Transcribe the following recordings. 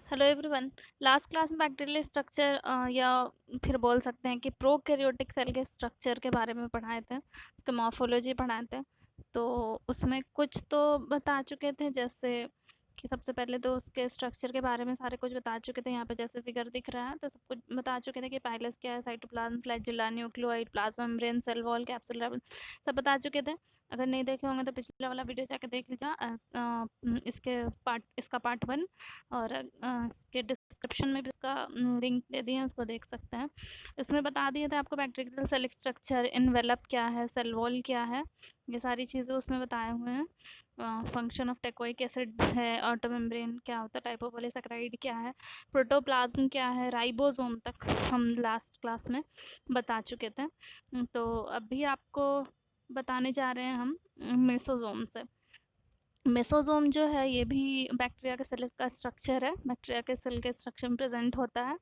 Hello everyone. Last class में bacterial structure या फिर बोल सकते हैं कि प्रोकैरियोटिक सेल के स्ट्रक्चर के बारे में पढ़ाए थे, उसके मॉर्फोलॉजी पढ़ाए थे। तो उसमें कुछ तो बता चुके थे, जैसे कि सबसे पहले तो उसके स्ट्रक्चर के बारे में सारे कुछ बता चुके थे। यहाँ पे जैसे फिगर दिख रहा है तो सब कुछ बता चुके थे कि पाइलस क्या है, cytoplasm, flagella, nucleoid, plasma membrane, cell wall, capsule level, सब बता चुके थे। अगर नहीं देखे होंगे तो पिछला वाला वीडियो जाके देख लीजिए, इसका पार्ट 1। और इसके डिस्क्रिप्शन में भी इसका लिंक दे दिए हैं, उसको देख सकते हैं। इसमें बता दिए थे आपको बैक्टीरियल सेल स्ट्रक्चर, इनवेलप क्या है, सेल वॉल क्या है, ये सारी चीज़ें उसमें बताए हुए हैं। फंक्शन ऑफ टेकोइक एसिड है, ऑटो मेम्ब्रेन क्या होता है, टाइपोपॉलीसेकेराइड क्या है, प्रोटोप्लाज्म क्या है, राइबोसोम तक हम लास्ट क्लास में बता चुके थे। तो अभी आपको बताने जा रहे हैं हम मेसोजोम से। मेसोजोम जो है ये भी बैक्टीरिया के सेल का स्ट्रक्चर है। बैक्टीरिया के सेल के स्ट्रक्चर में प्रेजेंट होता है,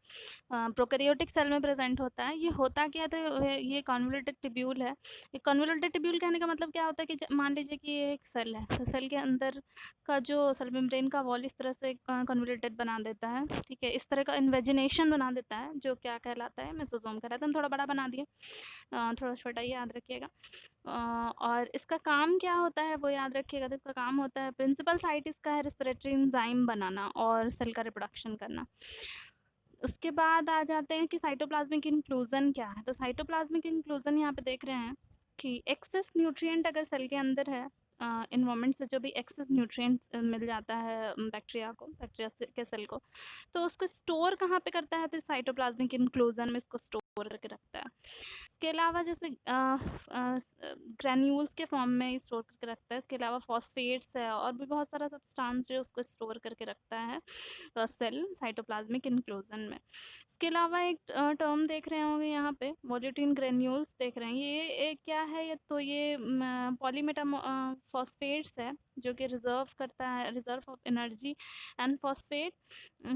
प्रोकैरियोटिक सेल में प्रेजेंट होता है। ये होता क्या है, तो ये कॉन्वोल्यूटेड ट्यूब्यूल है। ये कॉन्वोल्यूटेड ट्यूब्यूल कहने का मतलब क्या होता है कि मान लीजिए कि ये एक सेल है, तो सेल के अंदर का जो सेल मेम्ब्रेन का वॉल इस तरह से कॉन्वोल्यूटेड बना देता है, ठीक है, इस तरह का इन्वेजिनेशन बना देता है, जो क्या कहलाता है, मेसोजोम कहलाता है। हम थोड़ा बड़ा बना दिए, थोड़ा छोटा ही याद रखिएगा। और इसका काम क्या होता है वो याद रखिएगा। तो इसका काम होता है, प्रिंसिपल साइट इसका है रेस्पिरेटरी एंजाइम बनाना और सेल का रिप्रोडक्शन करना। उसके बाद आ जाते हैं कि साइटोप्लाज्मिक इंक्लूजन क्या है। तो साइटोप्लाज्मिक इंक्लूजन यहाँ पे देख रहे हैं कि एक्सेस न्यूट्रिएंट अगर सेल के अंदर है, इन्वायरमेंट से जो भी एक्सेस न्यूट्रिएंट्स मिल जाता है बैक्टीरिया के सेल को, तो उसको स्टोर कहाँ पे करता है, तो साइटोप्लाज्मिक इंक्लूजन में इसको स्टोर करके रखता है। इसके अलावा जैसे ग्रैन्यूल्स के फॉर्म में स्टोर करके रखता है। इसके अलावा फॉस्फेट्स है और भी बहुत सारा सब्सटेंस जो उसको स्टोर करके रखता है सेल साइटोप्लाज्मिक इंक्लूजन में। इसके अलावा एक टर्म देख रहे होंगे यहाँ पे, वोल्यूटिन ग्रेन्यूल्स देख रहे हैं। ये क्या है, ये तो ये पॉलीमेटा फॉस्फेट्स है, जो कि reserve of energy and phosphate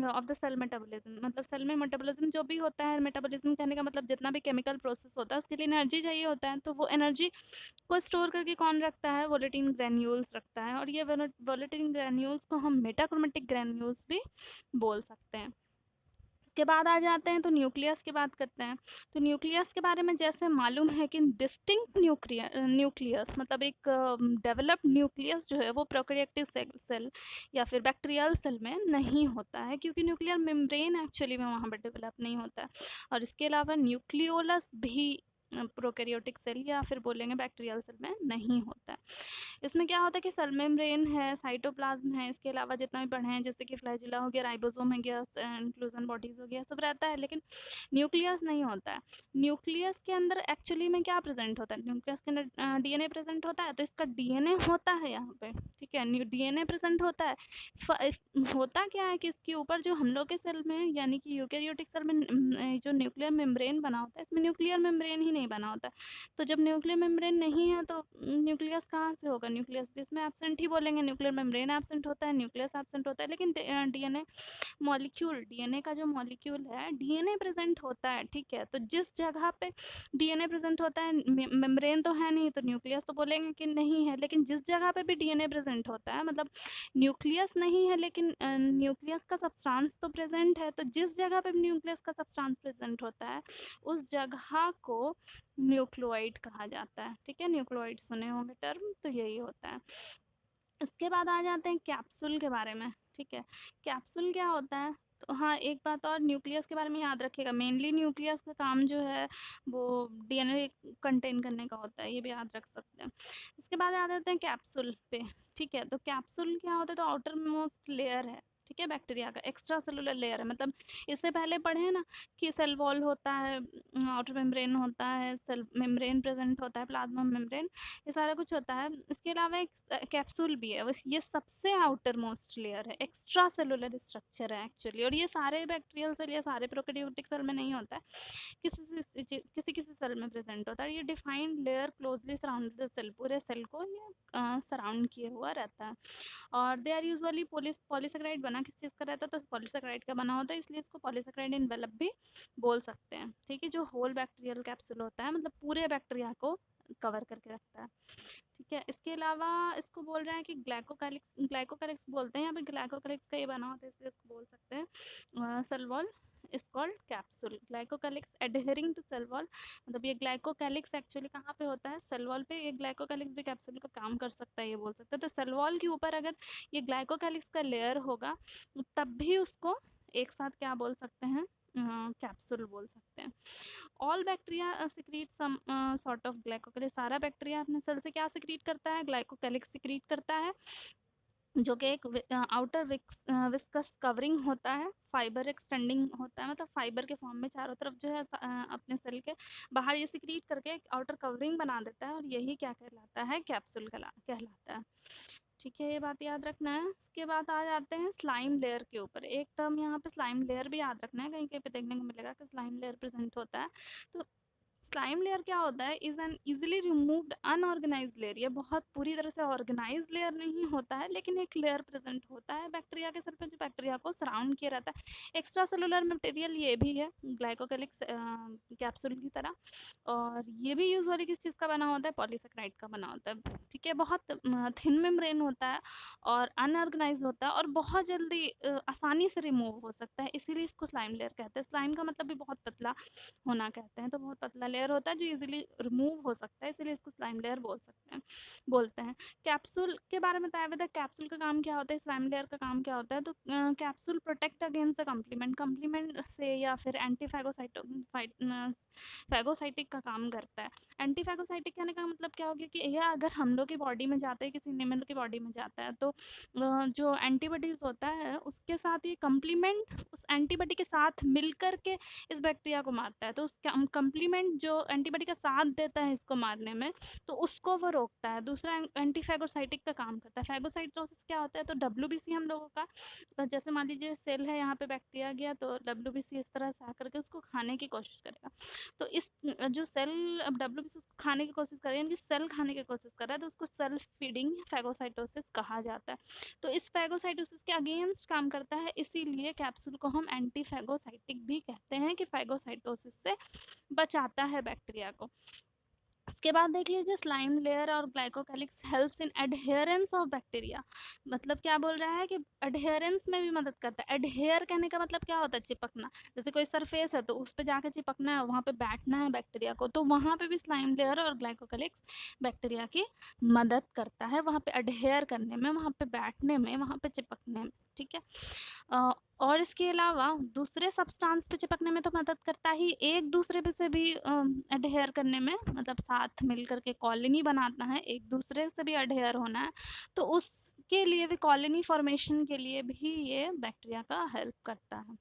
of the cell metabolism. मतलब सेल में मेटाबॉलिज्म जो भी होता है, मेटाबॉलिज्म कहने का मतलब जितना भी केमिकल प्रोसेस होता है उसके लिए एनर्जी चाहिए होता है, तो वो एनर्जी को स्टोर करके कौन रखता है, वोलेटिन ग्रैन्यूल्स रखता है। और ये वोलेटिन ग्रैन्यूल्स को हम मेटाक्रोमेटिक ग्रैन्यूल्स भी बोल सकते हैं। इसके बाद आ जाते हैं तो न्यूक्लियस की बात करते हैं। तो न्यूक्लियस के बारे में जैसे मालूम है कि डिस्टिंक्ट न्यूक्लियस मतलब एक डेवलप्ड न्यूक्लियस जो है वो प्रोकैरियोटिक सेल या फिर बैक्टीरियल सेल में नहीं होता है, क्योंकि न्यूक्लियर मेम्ब्रेन एक्चुअली में वहाँ पर डेवलप नहीं होता है। और इसके अलावा न्यूक्लियोलस भी प्रोकैरियोटिक सेल या फिर बोलेंगे बैक्टीरियल सेल में नहीं होता है। इसमें क्या होता है कि सेल मेम्ब्रेन है, साइटोप्लाज्म है, इसके अलावा जितना भी पढ़े हैं जैसे कि फ्लैजिला हो गया, राइबोसोम हो गया, इंक्लूजन बॉडीज हो गया, सब रहता है, लेकिन न्यूक्लियस नहीं होता है। न्यूक्लियस के अंदर एक्चुअली में क्या प्रेजेंट होता है, न्यूक्लियस के अंदर डीएनए प्रेजेंट होता है। तो इसका डीएनए होता है यहाँ पे, ठीक है, डीएनए प्रेजेंट होता है। होता क्या है कि इसके ऊपर जो हम लोग के सेल में यानी कि यूकेरियोटिक सेल में जो न्यूक्लियर मेम्ब्रेन बना होता है, इसमें न्यूक्लियर मेम्ब्रेन ही नहीं बना होता है। तो जब न्यूक्लियर मेम्ब्रेन नहीं है तो न्यूक्लियस कहाँ से होगा, न्यूक्लियस भी इसमें एब्सेंट ही बोलेंगे। न्यूक्लियर मेम्ब्रेन एब्सेंट होता है, न्यूक्लियस एब्सेंट होता है, लेकिन डीएनए मॉलिक्यूल, डीएनए का जो मॉलिक्यूल है, डीएनए प्रेजेंट होता है, ठीक है। तो जिस जगह पे डीएनए प्रेजेंट होता है, मेम्ब्रेन तो है नहीं, तो न्यूक्लियस तो बोलेंगे कि नहीं है, लेकिन जिस जगह पे भी डीएनए प्रेजेंट होता है, मतलब न्यूक्लियस नहीं है लेकिन न्यूक्लियस का सब्सटेंस तो प्रेजेंट है, तो जिस जगह पे न्यूक्लियस का सब्सटेंस प्रेजेंट होता है उस जगह को न्यूक्लियोइड कहा जाता है, ठीक है। न्यूक्लियोइड सुने होंगे टर्म, तो यही होता है। इसके बाद आ जाते हैं कैप्सूल के बारे में, ठीक है। कैप्सूल क्या होता है, तो हाँ एक बात और न्यूक्लियस के बारे में याद रखिएगा, मेनली न्यूक्लियस का काम जो है वो डीएनए कंटेन करने का होता है, ये भी याद रख सकते हैं। इसके बाद आ जाते हैं कैप्सूल पे, ठीक है। तो कैप्सूल क्या होता है, तो आउटर मोस्ट लेयर है, ठीक है, बैक्टीरिया का एक्स्ट्रा सेलुलर लेयर है। मतलब इससे पहले पढ़े हैं ना कि सेल वॉल होता है, आउटर मेम्ब्रेन होता है, सेल मेम्ब्रेन प्रेजेंट होता है, प्लाज्मा मेम्ब्रेन, ये सारा कुछ होता है। इसके अलावा एक कैप्सूल भी है, बस ये सबसे आउटर मोस्ट लेयर है, एक्स्ट्रा सेलुलर स्ट्रक्चर है एक्चुअली। और ये सारे बैक्टीरियल सेल या सारे प्रोकैरियोटिक सेल में नहीं होता है, किसी किसी सेल में प्रेजेंट होता है। ये defined layer closely surround the cell, पूरे सेल को ये सराउंड किए हुआ रहता है। और दे आर यूजुअली पॉलीसेकेराइड बना किस चीज़ का रहता है, तो पॉलीसेकेराइड का बना होता है, इसलिए इसको पॉलीसेकेराइड इनवेलप भी बोल सकते हैं, ठीक है। जो होल बैक्टीरियल कैप्सूल होता है, मतलब पूरे बैक्टीरिया को कवर करके रखता है। ठीक है, इसके अलावा इसको बोल रहे हैं कि ग्लाइकोकैलिक्स बोलते हैं, यहाँ पे ग्लाइकोकैलिक्स का ये बना होता है, इसलिए इसको बोल सकते हैं cell wall is called capsule. Glycocalyx adhering to cell wall, मतलब ये ग्लाइकोकैलिक्स एक्चुअली कहाँ पे होता है, सेल वॉल पे। ये ग्लाइकोकैलिक्स भी कैप्सूल का काम कर सकता है, ये बोल सकते हैं। तो सेल वॉल के ऊपर अगर ये ग्लाइकोकैलिक्स का लेयर होगा तब भी उसको एक साथ क्या बोल सकते हैं, कैप्सूल बोल सकते हैं। All bacteria secrete some sort of glycocalyx, सारा बैक्टीरिया अपने सेल से क्या सिक्रीट करता है, ग्लाइकोकैलिक्स सिक्रीट करता है, जो कि एक आउटर विस्कस कवरिंग होता है, फाइबर एक्सटेंडिंग होता है, मतलब फाइबर के फॉर्म में चारों तरफ जो है अपने सेल के बाहर ये सिक्रीट करके एक आउटर कवरिंग बना देता है, और यही क्या कहलाता है, कैप्सूल कहलाता है। ठीक है, ये बात याद रखना है। उसके बाद आ जाते हैं स्लाइम लेयर के ऊपर। एक टर्म यहाँ पे स्लाइम लेयर भी याद रखना है, कहीं कहीं पे देखने को मिलेगा कि स्लाइम लेयर प्रेजेंट होता है। तो स्लाइम लेयर क्या होता है, is an easily removed unorganised layer. ये बहुत पूरी तरह से ऑर्गेनाइज लेयर नहीं होता है, लेकिन एक लेयर प्रेजेंट होता है बैक्टीरिया के सेल पे, जो बैक्टीरिया को सराउंड किया रहता है। एक्स्ट्रा सेलुलर मटेरियल ये भी है ग्लाइकोकैलिक्स कैप्सूल की तरह, और ये भी यूजुअली किस चीज़ का बना होता है, पॉलीसेकेराइड का बना होता है। ठीक है, बहुत थिन मेम्ब्रेन होता है और अनऑर्गेनाइज होता है, और बहुत जल्दी आसानी से रिमूव हो सकता है, इसीलिए इसको स्लाइम लेयर कहते हैं। स्लाइम का मतलब भी बहुत पतला होना कहते हैं, तो बहुत पतला लेयर होता है जो इजीली रिमूव हो सकता है, इसीलिए इसको स्लाइम लेयर बोलते हैं। कैप्सूल के बारे में बताया था, कैप्सूल का काम क्या होता है, स्लाइम लेयर का काम क्या होता है। तो capsule protect against the complement से या फिर फैगोसाइटिक का काम करता है। एंटीफैगोसाइटिक कहने का मतलब क्या हो गया कि यह अगर हम लोग की बॉडी में जाता है, किसी एनिमल की बॉडी में जाता है, तो जो एंटीबॉडीज होता है उसके साथ ये कंप्लीमेंट उस एंटीबॉडी के साथ मिलकर के इस बैक्टीरिया को मारता है। तो उस कंप्लीमेंट जो एंटीबॉडी का साथ देता है इसको मारने में, तो उसको वो रोकता है। दूसरा एंटीफैगोसाइटिक का काम करता है। फैगोसाइटोसिस क्या होता है, तो डब्ल्यूबीसी हम लोगों का, तो जैसे मान लीजिए सेल है, यहाँ पे बैक्टीरिया गया, तो डब्ल्यूबीसी इस तरह से आकर के उसको खाने की कोशिश करेगा। तो इस जो सेल अब डब्ल्यूबीसी उसको खाने की कोशिश कर रही है, यानी कि सेल खाने की कोशिश कर रहा है, तो उसको सेल्फ फीडिंग फैगोसाइटोसिस कहा जाता है। तो इस फैगोसाइटोसिस के अगेंस्ट काम करता है, इसीलिए कैप्सूल को हम एंटीफैगोसाइटिक भी कहते हैं, कि फैगोसाइटोसिस से बचाता है बैक्टीरिया को। इसके बाद देख लीजिए, स्लाइम लेयर और glycocalyx helps in adherence of bacteria. मतलब क्या बोल रहा है कि एडहेरेंस में भी मदद करता है। एडहेयर कहने का मतलब क्या होता है, चिपकना। जैसे कोई सरफेस है तो उस पर जाके चिपकना है, वहाँ पे बैठना है बैक्टीरिया को, तो वहाँ पे भी स्लाइम लेयर और ग्लाइकोकैलिक्स बैक्टीरिया की मदद करता है, वहाँ पे एडहेयर करने में, वहाँ पे बैठने में, वहाँ पे चिपकने में। ठीक है, और इसके अलावा दूसरे सब्सटेंस पे चिपकने में तो मदद करता ही, एक दूसरे पे से भी एडहेयर करने में, मतलब साथ मिलकर के कॉलोनी बनाना है, एक दूसरे से भी एडहेयर होना है, तो उसके लिए भी, कॉलोनी फॉर्मेशन के लिए भी ये बैक्टीरिया का हेल्प करता है।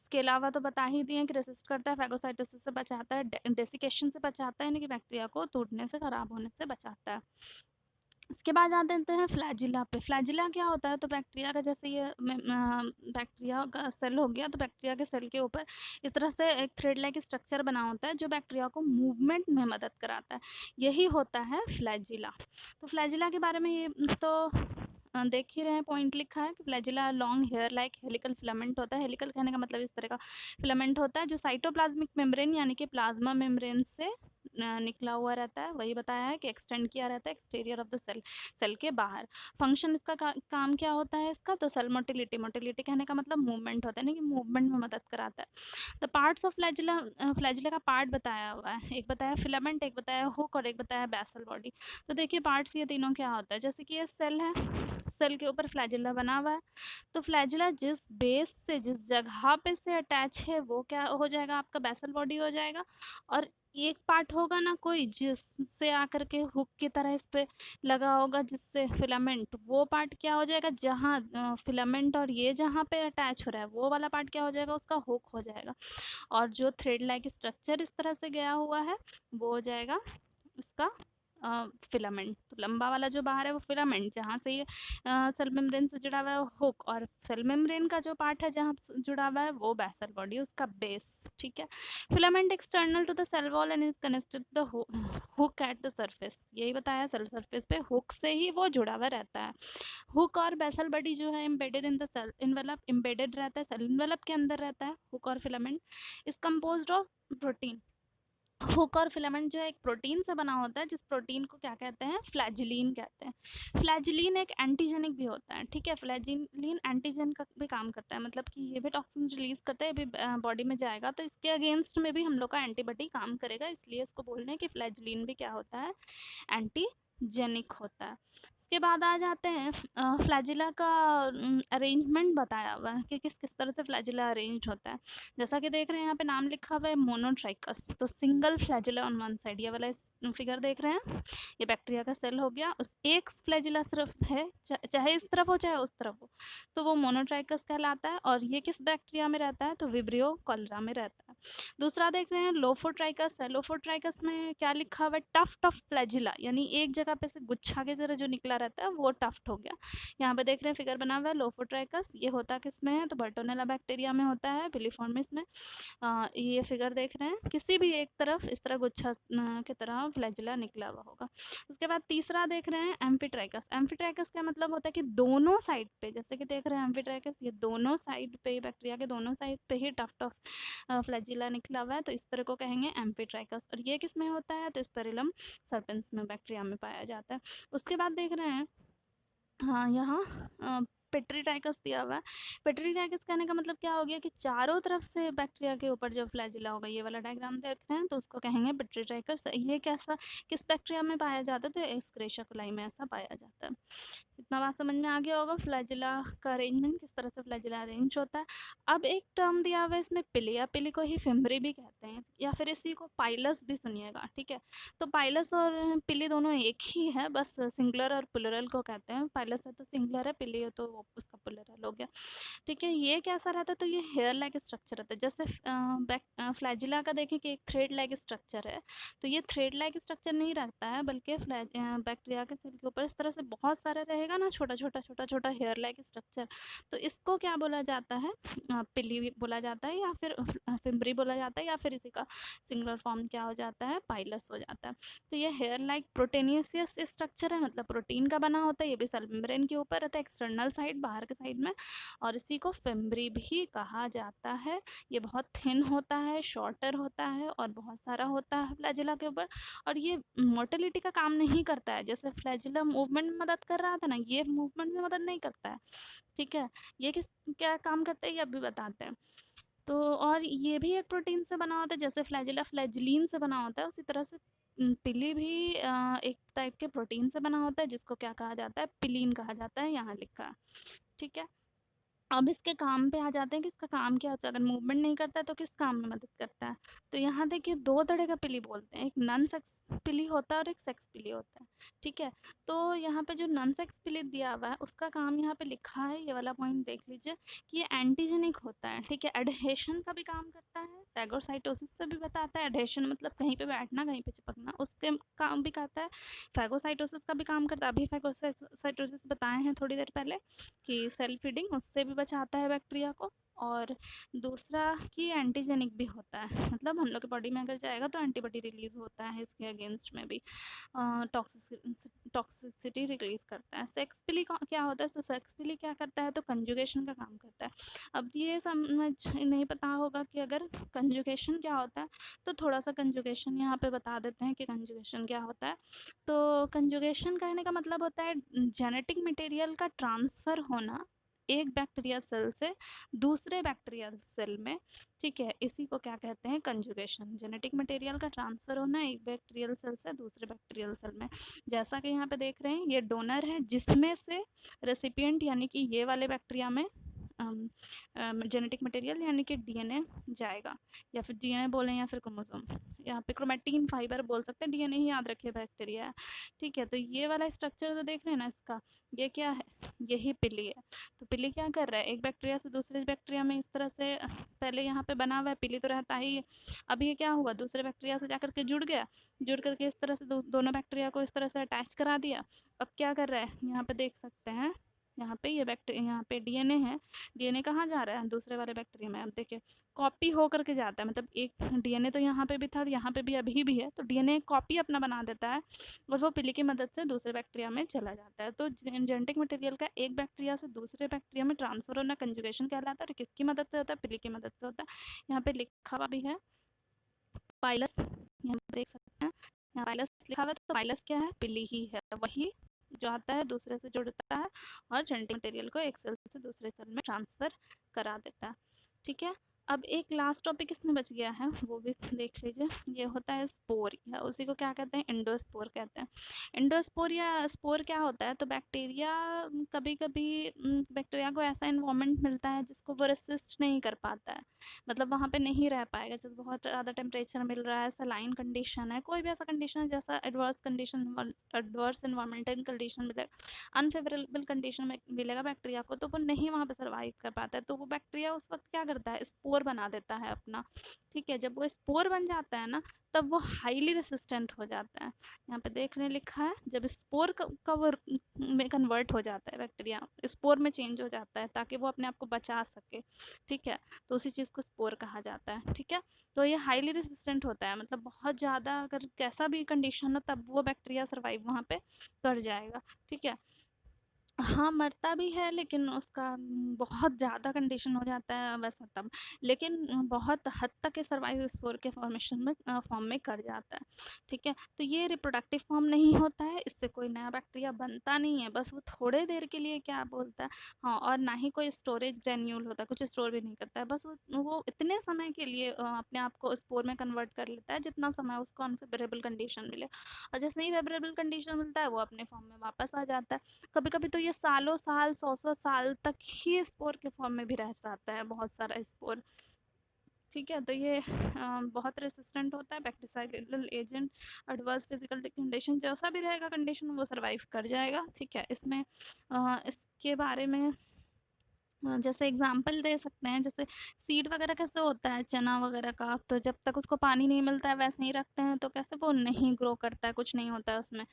इसके अलावा तो बता ही दिए कि रेसिस्ट करता है, फैगोसाइटोसिस से बचाता है, डेसिकेशन से बचाता है, यानी कि बैक्टीरिया को टूटने से, खराब होने से बचाता है। इसके बाद आ जाते हैं फ्लैजिला पे। फ्लैजिला क्या होता है, तो बैक्टीरिया का, जैसे ये बैक्टीरिया का सेल हो गया, तो बैक्टीरिया के सेल के ऊपर इस तरह से एक थ्रेड लाइक स्ट्रक्चर बना होता है, जो बैक्टीरिया को मूवमेंट में मदद कराता है, यही होता है फ्लैजिला। तो फ्लैजिला के बारे में ये तो देख ही रहे हैं, पॉइंट लिखा है कि flagella long hair like helical filament होता है। हेलिकल कहने का मतलब इस तरह का फिलामेंट होता है, जो साइटोप्लाज्मिक मेम्ब्रेन यानी कि प्लाज्मा मेम्ब्रेन से निकला हुआ रहता है। वही बताया है कि एक्सटेंड किया रहता है exterior of the cell, cell के बाहर। फंक्शन इसका काम क्या होता है इसका, तो सेल मोटिलिटी। मोटिलिटी कहने का मतलब मूवमेंट होता है, ना कि मूवमेंट में मदद कराता है। The parts of flagella, flagella का पार्ट बताया हुआ है, एक बताया फिलामेंट, एक बताया हुक, और एक बताया बेसल बॉडी। तो देखिए पार्ट्स ये तीनों क्या होता है, जैसे कि ये सेल है, सेल के ऊपर फ्लैजिला बना हुआ है, तो फ्लैजिला जिस बेस से, जिस जगह पे से अटैच है, वो क्या हो जाएगा, आपका बेसल बॉडी हो जाएगा। और एक पार्ट होगा ना कोई, जिससे आकर के हुक की तरह इस पे लगा होगा, जिससे फिलामेंट, वो पार्ट क्या हो जाएगा, जहाँ फिलामेंट और ये जहाँ पे अटैच हो रहा है, वो वाला पार्ट क्या हो जाएगा, उसका हुक हो जाएगा। और जो थ्रेड लाइक स्ट्रक्चर इस तरह से गया हुआ है, वो हो जाएगा इसका फिलामेंट। तो लंबा वाला जो बाहर है वो फिलामेंट, जहाँ से ये सेल मेम्ब्रेन से जुड़ा हुआ है हुक, और सेल मेम्ब्रेन का जो पार्ट है जहाँ जुड़ा हुआ है वो बेसल बॉडी, उसका बेस। ठीक है, filament external to the cell wall and is connected the hook at the surface. यही बताया, सेल सरफेस पे हुक से ही वो जुड़ा हुआ रहता है। हुक और बेसल बॉडी जो है embedded in the cell envelope, embedded रहता है सेल इन्वेलप के अंदर रहता है हुक और filament. Is composed of protein. Hook और फिलामेंट जो है एक प्रोटीन से बना होता है, जिस प्रोटीन को क्या कहते हैं, फ्लैजिलीन कहते हैं। फ्लैजिलीन एक एंटीजेनिक भी होता है, ठीक है। फ्लैजिलीन एंटीजन का भी काम करता है, मतलब कि ये भी टॉक्सिन रिलीज करता है, ये भी बॉडी में जाएगा, तो इसके अगेंस्ट में भी हम लोग का एंटीबॉडी काम करेगा, इसलिए इसको बोल रहे हैं कि फ्लैजिलीन भी क्या होता है, एंटीजेनिक होता है। इसके बाद आ जाते हैं फ्लैजिला का अरेंजमेंट बताया हुआ है कि किस किस तरह से फ्लैजिला अरेंज होता है। जैसा कि देख रहे हैं यहाँ पे नाम लिखा हुआ है मोनोट्राइकस, तो single flagella on one side, ये वाला फिगर देख रहे हैं, ये बैक्टीरिया का सेल हो गया, उस एक फ्लैजिला सिर्फ है, चाहे इस तरफ हो चाहे उस तरफ हो, तो वो मोनोट्राइकस कहलाता है। और ये किस बैक्टीरिया में रहता है, तो विब्रियो कॉलरा में रहता है। दूसरा देख रहे हैं लोफोट्राइकस है, लोफोट्राइकस में क्या लिखा हुआ है, टफ्ट ऑफ फ्लैजिला, यानी एक जगह पे से गुच्छा की तरह जो निकला रहता है वो टफ्ट हो गया। यहाँ पे देख रहे हैं फिगर बना हुआ है लोफोट्राइकस, ये होता किस में है, तो बर्टोनेला बैक्टीरिया में होता है, पिलीफॉर्मिस में। ये फिगर देख रहे हैं, किसी भी एक तरफ इस तरह गुच्छा की तरह फ्लैजिला निकला हुआ होगा। उसके बाद तीसरा देख रहे हैं एम्फीट्राइकस, एम्फीट्राइकस का मतलब होता है कि दोनों साइड पे, जैसे कि देख रहे हैं एम्फीट्राइकस, ये दोनों साइड पे, बैक्टीरिया के दोनों साइड पे ही टफ्ट ऑफ फ्लैजिला निकला हुआ है, तो इस तरह को कहेंगे एम्फीट्राइकस। और ये किस में होता है, तो स्पेरिलम सर्पेंस में, बैक्टीरिया में पाया जाता है। उसके बाद देख रहे हैं, हाँ यहाँ पेट्रीटाइकस दिया हुआ है। पेट्रीटाइकस कहने का मतलब क्या हो गया कि चारों तरफ से बैक्टीरिया के ऊपर जब फ्लैजिला होगा, ये वाला डायग्राम देखते हैं, तो उसको कहेंगे पेट्रीटाइकस। ये कैसा, किस बैक्टीरिया में पाया जाता है, तो एस्क्रेशिया कोलाई में ऐसा पाया जाता है। इतना बात समझ में आ गया होगा, फ्लैजिला का अरेंजमेंट, किस तरह से फ्लैजिला अरेंज होता है। अब एक टर्म दिया हुआ है इसमें पिली, या पिली को ही फिम्बरी भी कहते हैं, या फिर इसी को पाइलस भी सुनिएगा, ठीक है। तो पाइलस और पिली दोनों एक ही है, बस सिंगुलर और प्लुरल को कहते हैं, पाइलस है तो सिंगुलर है, पिली है तो उसका प्लुरल हो गया, ठीक है। ये कैसा रहता है, तो ये हेयर लाइक स्ट्रक्चर रहता है, जैसे फ्लैजिला का देखें कि एक थ्रेड लाइक स्ट्रक्चर है, तो ये थ्रेड लाइक स्ट्रक्चर नहीं रखता है, बल्कि बैक्टीरिया के सेल के ऊपर इस तरह से बहुत सारा रहेगा ना, छोटा छोटा छोटा छोटा हेयर लाइक स्ट्रक्चर, तो इसको क्या बोला जाता है, पिली बोला जाता है, या फिर फिम्बरी बोला जाता है, या फिर इसी का सिंगुलर फॉर्म क्या हो जाता है, पाइलस हो जाता है। तो ये हेयर लाइक प्रोटेनियस स्ट्रक्चर है, मतलब प्रोटीन का बना होता है, ये भी सेल मेम्ब्रेन के ऊपर रहता है, एक्सटर्नल साइड, बाहर के साइड में, और इसी को फिम्बरी भी कहा जाता है। ये बहुत थिन होता है, शॉर्टर होता है, और बहुत सारा होता है फ्लैजिला के ऊपर, और ये मोटिलिटी का काम नहीं करता है, जैसे फ्लैजिला मूवमेंट में मदद कर रहा था ना, ये मूवमेंट में मदद नहीं करता है, ठीक है। ये किस क्या काम करता है, ये अभी बताते हैं। तो और ये भी एक प्रोटीन से बना होता है, जैसे फ्लैजिला फ्लैजिलीन से बना होता है, उसी तरह से पिली भी एक टाइप के प्रोटीन से बना होता है, जिसको क्या कहा जाता है, पिलीन कहा जाता है, यहाँ लिखा है, ठीक है। अब इसके काम पे आ जाते हैं कि इसका काम क्या होता है, अगर मूवमेंट नहीं करता है तो किस काम में मदद करता है। तो यहाँ देखिए दो तरह का पिली बोलते हैं, एक नॉन सेक्स पिली होता है और एक सेक्स पिली होता है, ठीक है। तो यहाँ पे जो नॉन सेक्स पिली दिया हुआ है उसका काम यहाँ पे लिखा है, ये वाला पॉइंट देख लीजिए कि ये एंटीजेनिक होता है, ठीक है। एडहेशन का भी काम करता है, फैगोसाइटोसिस से भी बताता है, एडहेशन मतलब कहीं पे बैठना कहीं पे चिपकना, उसके काम भी करता है। फैगोसाइटोसिस का भी काम करता है, अभी फैगोसाइटोसिस बताए हैं थोड़ी देर पहले कि सेल फीडिंग, उससे भी बचाता है बैक्टीरिया को। और दूसरा कि एंटीजेनिक भी होता है, मतलब हम लोग के बॉडी में अगर जाएगा तो एंटीबॉडी रिलीज होता है इसके अगेंस्ट में भी, टॉक्सिसिटी रिलीज करता है। सेक्स पिली क्या होता है, तो सेक्स पिली क्या करता है, तो कंजुगेशन का काम करता है। अब ये समझ नहीं पता होगा कि अगर कंजुगेशन क्या होता है, तो थोड़ा सा कंजुगेशन यहाँ पे बता देते हैं कि कंजुगेशन क्या होता है। तो कंजुगेशन कहने का मतलब होता है जेनेटिक मटेरियल का ट्रांसफ़र होना एक बैक्टीरिया सेल से दूसरे बैक्टीरिया सेल में, ठीक है। इसी को क्या कहते हैं, कंजुगेशन, जेनेटिक मटेरियल का ट्रांसफ़र होना एक बैक्टीरियल सेल से दूसरे बैक्टीरियल सेल में। जैसा कि यहाँ पे देख रहे हैं, ये डोनर है जिसमें से रेसिपिएंट यानी कि ये वाले बैक्टीरिया में जेनेटिक मटेरियल यानी कि डीएनए जाएगा, या फिर डीएनए बोलें या फिर क्रोमोसोम, यहाँ पे क्रोमेटिन फाइबर बोल सकते हैं, डीएनए ही याद रखिए बैक्टीरिया है, ठीक है। तो ये वाला स्ट्रक्चर जो देख रहे हैं ना इसका, ये क्या है, यही पिली है। तो पिली क्या कर रहा है, एक बैक्टीरिया से दूसरे बैक्टीरिया में इस तरह से पहले यहाँ पे बना हुआ है, पिली तो रहता ही है। अब ये क्या हुआ, दूसरे बैक्टीरिया से जाकर के जुड़ गया, जुड़ करके इस तरह से दोनों बैक्टीरिया को इस तरह से अटैच करा दिया। अब क्या कर रहा है, यहाँ पे देख सकते हैं, यहाँ पे ये बैक्टीरिया, यहाँ पे डीएनए है, डीएनए कहाँ जा रहा है, दूसरे वाले बैक्टीरिया में। अब देखिए कॉपी हो करके जाता है, मतलब एक डीएनए तो यहाँ पे भी था, यहाँ पे भी अभी भी है, तो डीएनए कॉपी अपना बना देता है और वो पिली की मदद से दूसरे बैक्टीरिया में चला जाता है। तो जेनेटिक मटेरियल का एक बैक्टीरिया से दूसरे बैक्टीरिया में ट्रांसफर होना कंजुगेशन कहलाता है, और किसकी मदद से होता है, पिली की मदद से होता है। यहाँ पे लिखा हुआ भी है पाइलस यहाँ पे देख सकते हैं, यहाँ वायरस लिखा हुआ है, तो वायरस क्या है, पिली ही है, वही जो आता है दूसरे से जुड़ता है और जेनेटिक मटेरियल को एक सेल से दूसरे सेल में ट्रांसफर करा देता है। ठीक है, अब एक लास्ट टॉपिक इसमें बच गया है, वो भी देख लीजिए। ये होता है स्पोर, या उसी को क्या कहते हैं, एंडोस्पोर कहते हैं। एंडोस्पोर या स्पोर क्या होता है, तो बैक्टीरिया कभी कभी बैक्टीरिया को ऐसा इन्वायरमेंट मिलता है जिसको वो रेसिस्ट नहीं कर पाता है, मतलब वहाँ पे नहीं रह पाएगा। जैसे बहुत ज़्यादा टेम्परेचर मिल रहा है, सलाइन कंडीशन है, कोई भी ऐसा कंडीशन है जैसा adverse condition, adverse environmental condition मिलेगा, अनफेवरेबल कंडीशन में मिलेगा बैक्टीरिया को, तो वो नहीं वहाँ पे सर्वाइव कर पाता है। तो वो बैक्टीरिया उस वक्त क्या करता है, स्पोर बना देता है अपना। ठीक है, जब वो स्पोर बन जाता है ना, तब वो हाईली रेसिस्टेंट हो जाता है। यहाँ पे देखने लिखा है, जब स्पोर का वो में कन्वर्ट हो जाता है, बैक्टीरिया स्पोर में चेंज हो जाता है ताकि वो अपने आप को बचा सके। ठीक है, तो उसी चीज़ को स्पोर कहा जाता है। ठीक है, तो ये हाईली रेसिस्टेंट होता है, मतलब बहुत ज़्यादा अगर कैसा भी कंडीशन हो तब वो बैक्टीरिया सर्वाइव वहाँ पे कर जाएगा। ठीक है, हाँ, मरता भी है, लेकिन उसका बहुत ज़्यादा कंडीशन हो जाता है वैसा तब, लेकिन बहुत हद तक ये सर्वाइवल स्पोर के फॉर्म में कर जाता है। ठीक है, तो ये रिप्रोडक्टिव फॉर्म नहीं होता है, इससे कोई नया बैक्टीरिया बनता नहीं है, बस वो थोड़े देर के लिए क्या बोलता है, हाँ, और ना ही कोई स्टोरेज ग्रेन्यूल होता है, कुछ स्टोर भी नहीं करता है, बस वो इतने समय के लिए अपने आप को स्पोर में कन्वर्ट कर लेता है जितना समय उसको अनफेवरेबल कंडीशन मिले, और जैसे ही फेवरेबल कंडीशन मिलता है वो अपने फॉर्म में वापस आ जाता है। कभी कभी तो ये सालों साल, सौ साल तक ही स्पोर के फॉर्म में भी रह जाता है, बहुत सारा स्पोर। ठीक है, तो ये बहुत रेसिस्टेंट होता है, bacterial agent, adverse physical condition, जैसा भी रहेगा कंडीशन वो सर्वाइव कर जाएगा। ठीक है, इसमें इसके बारे में जैसे एग्जाम्पल दे सकते हैं, जैसे सीड वगैरह कैसे होता है चना वगैरह का, तो जब तक उसको पानी नहीं मिलता है वैसे ही रखते हैं तो कैसे वो नहीं ग्रो करता है, कुछ नहीं होता है उसमें,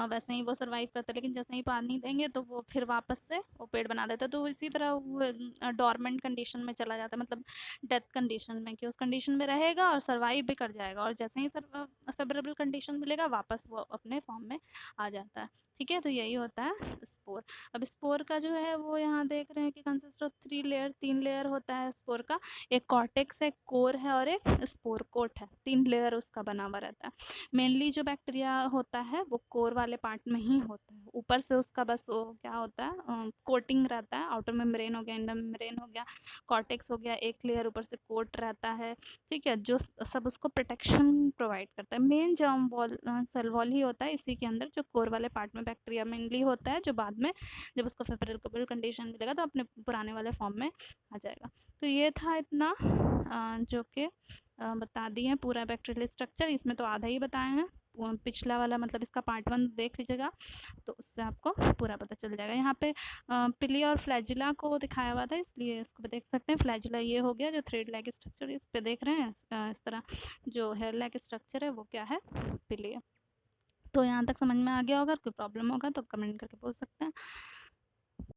वैसे ही वो सर्वाइव करता है। लेकिन जैसे ही पानी देंगे तो वो फिर वापस से वो पेड़ बना देता है, तो इसी तरह वो डॉर्मेंट कंडीशन में चला जाता है, मतलब डेथ कंडीशन में, कि उस कंडीशन में रहेगा और सर्वाइव भी कर जाएगा, और जैसे ही फेवरेबल कंडीशन मिलेगा वापस वो अपने फॉर्म में आ जाता है। ठीक है, तो यही होता है स्पोर। अब स्पोर का जो है वो यहाँ देख रहे हैं कि कंसिस्ट ऑफ 3 लेयर, 3 लेयर होता है स्पोर का, एक कॉर्टेक्स है, कोर है, और एक स्पोर कोट है, 3 लेयर उसका बना हुआ रहता है। मेनली जो बैक्टीरिया होता है वो कोर वाले पार्ट में ही होता है, ऊपर से उसका बस वो क्या होता है, कोटिंग रहता है, आउटर मेम्ब्रेन हो गया, इंडर मेम्ब्रेन हो गया, कॉर्टेक्स हो गया, एक लेयर ऊपर से कोट रहता है। ठीक है, जो सब उसको प्रोटेक्शन प्रोवाइड करता है। Main germ wall, cell wall ही होता है इसी के अंदर, जो कोर वाले पार्ट में बैक्टीरिया मेनली होता है, जो बाद में जब उसको फेवरेबल कंडीशन मिलेगा तो अपने पुराने वाले फॉर्म में आ जाएगा। तो ये था इतना जो कि बता दिए पूरा बैक्टीरियल स्ट्रक्चर, इसमें तो आधा ही बताए हैं, पिछला वाला मतलब इसका पार्ट 1 देख लीजिएगा तो उससे आपको पूरा पता चल जाएगा। यहाँ पे पिली और फ्लैजिला को दिखाया हुआ था, इसलिए इसको भी देख सकते हैं। फ्लैजिला ये हो गया जो थ्रेड लाइक स्ट्रक्चर इस पे देख रहे हैं, इस तरह जो हेयर लाइक स्ट्रक्चर है वो क्या है, पिली है। तो यहाँ तक समझ में आ गया होगा, कोई प्रॉब्लम होगा तो कमेंट करके पूछ सकते हैं।